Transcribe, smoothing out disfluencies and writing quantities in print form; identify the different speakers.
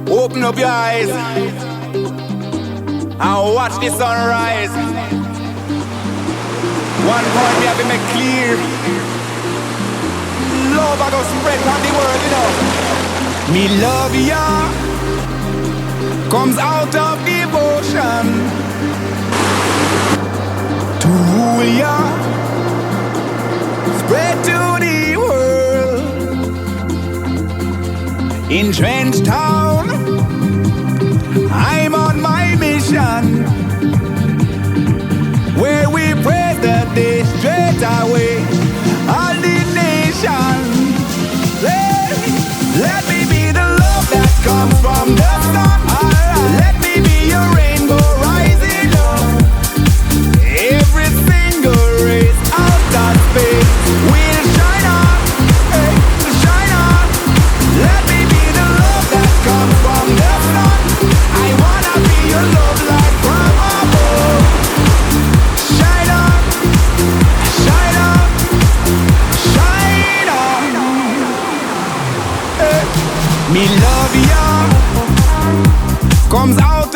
Speaker 1: Open up your eyes and watch the sunrise. One point we have to make clear. Love I go spread on the world, you know. Me love ya comes out of devotion to rule ya, spread to the world. In Trench Town, I'm on my mission, where we praise the day straight away. All the nation, let me be the love that comes from the sun. Let me be your rainbow rising up. Every single race out of space will shine on, hey, shine on. Let me be the love that comes from the sun. I wanna be your love light from above. Shine on, shine on, shine on. Hey. Me love ya comes out